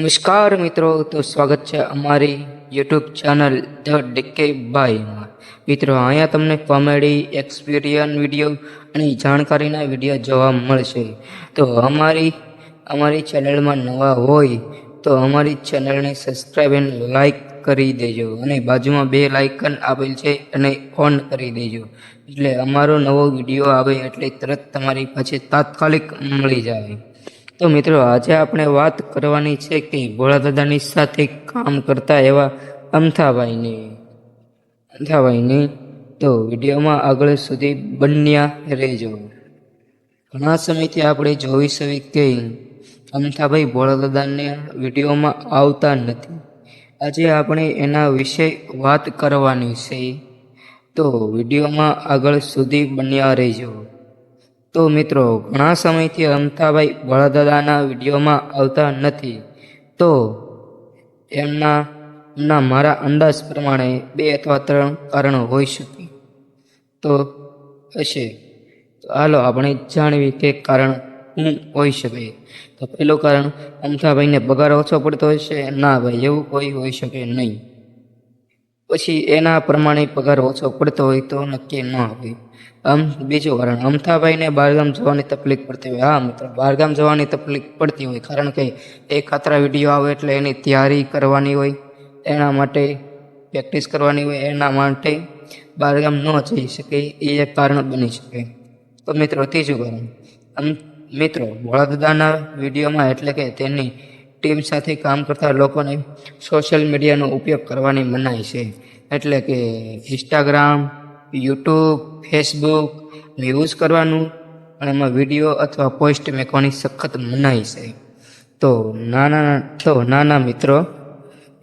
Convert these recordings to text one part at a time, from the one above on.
નમસ્કાર મિત્રો, તો સ્વાગત છે અમારી યુટ્યુબ ચેનલ ધ ડીકે બાયમાં. મિત્રો, અહીંયા તમને કોમેડી, એક્સપિરિયન્સ વિડીયો અને જાણકારીના વિડીયો જોવા મળશે. તો અમારી ચેનલમાં નવા હોય તો અમારી ચેનલને સબસ્ક્રાઈબ અને લાઈક કરી દેજો, અને બાજુમાં બે લાઇકન આપેલ છે અને ઓન કરી દેજો, એટલે અમારો નવો વિડીયો આવે એટલે તરત તમારી પાસે તાત્કાલિક મળી જાય. તો મિત્રો, આજે આપણે વાત કરવાની છે કે ભોળાદાદાની સાથે કામ કરતા એવા અમથાભાઈની તો વિડીયોમાં આગળ સુધી બન્યા રહેજો. ઘણા સમયથી આપણે જોઈ શકીએ કે અમથાભાઈ ભોળાદાદાને વિડીયોમાં આવતા નથી. આજે આપણે એના વિશે વાત કરવાની છે, તો વિડીયોમાં આગળ સુધી બન્યા રહેજો. તો મિત્રો, ઘણા સમયથી અમથાભાઈ ભોળાદાદાના વિડીયોમાં આવતા નથી, તો એમના મારા અંદાજ પ્રમાણે 2 અથવા 3 કારણો હોઈ શકે તો હશે. તો હાલો આપણે જાણવી કે કારણ શું હોઈ શકે. તો પહેલું કારણ, અમથાભાઈને પગાર ઓછો પડતો હશે? ના ભાઈ, એવું કોઈ હોઈ શકે નહીં. પછી એના પ્રમાણે પગાર ઓછો પડતો હોય તો નક્કી ન હોય. બીજું કારણ, અમથાભાઈને બહારગામ જવાની તકલીફ પડતી હોય. હા મિત્રો, બહારગામ જવાની તકલીફ પડતી હોય, કારણ કે એક ખાતરા વિડીયો આવે એટલે એની તૈયારી કરવાની હોય, એના માટે પ્રેક્ટિસ કરવાની હોય, એના માટે બહારગામ ન જઈ શકે, એ એક કારણ બની શકે. તો મિત્રો, ત્રીજું કારણ, મિત્રો ભોળાદાદાના વિડીયોમાં એટલે કે તેની ટીમ સાથે કામ કરતા લોકોને સોશિયલ મીડિયાનો ઉપયોગ કરવાની મનાઈ છે. એટલે કે ઇન્સ્ટાગ્રામ, યુટ્યુબ, ફેસબુક યુઝ કરવાનું, અને એમાં વિડીયો અથવા પોસ્ટ મૂકવાની સખત મનાઈ છે. તો નાના મિત્રો,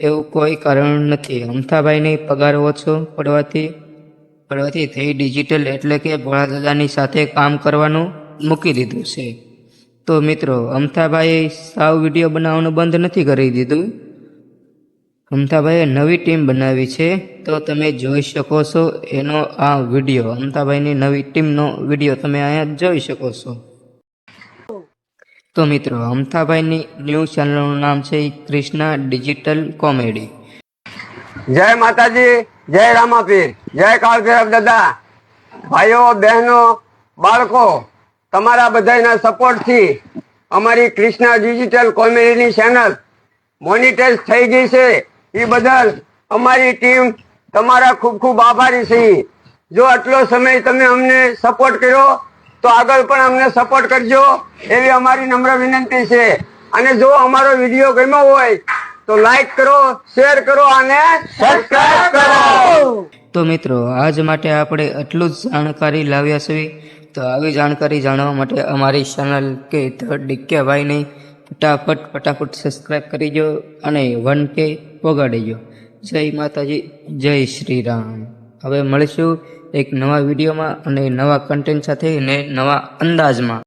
એવું કોઈ કારણ નથી. અમથાભાઈને પગાર ઓછો પડવાથી થઈ ડિજિટલ એટલે કે ભોળાદાદાની સાથે કામ કરવાનું મૂકી દીધું છે. તો મિત્રો, અમથાભાઈએ સાવ વિડીયો બનાવવાનું બંધ નથી કરી દીધું. અમથાભાઈએ નવી ટીમ બનાવી છે, તો તમે જોઈ શકો છો એનો આ વિડીયો. અમથાભાઈની નવી ટીમનો વિડીયો તમે અહીંયા જોઈ શકો છો. તો મિત્રો, અમથાભાઈની ન્યૂઝ ચેનલનું નામ છે કૃષ્ણા ડિજિટલ કોમેડી. જય માતાજી, જય રામાપીર, જય કાળભૈરવ દાદા. ભાઈઓ, બહેનો, બાળકો, તમારા બધાના સપોર્ટથી અમારી કૃષ્ણા ડિજિટલ કોમેડીની ચેનલ મોનિટાઈઝ થઈ ગઈ છે. એ બદલ અમારી ટીમ તમારા ખૂબ ખૂબ આભારી છે. જો આટલો સમય તમે અમને સપોર્ટ કર્યો તો આગળ પણ અમને સપોર્ટ કરજો, એવી અમારી નમ્ર વિનંતી છે. અને જો અમારો વિડીયો ગમ્યો હોય તો લાઈક કરો, શેર કરો અને સબસ્ક્રાઇબ કરો. તો મિત્રો, આજ માટે આપણે એટલું જ જાણકારી લાવ્યા છીએ. તો આવી જાણકારી જાણવા માટે અમારી ચેનલ કે ધ ડીકે ભાઈને ફટાફટ સબસ્ક્રાઈબ કરી દો અને 1K પોગાડી દો. જય માતાજી, જય શ્રી રામ. હવે મળીશું એક નવા વિડીયોમાં અને નવા કન્ટેન્ટ સાથે અને નવા અંદાજમાં.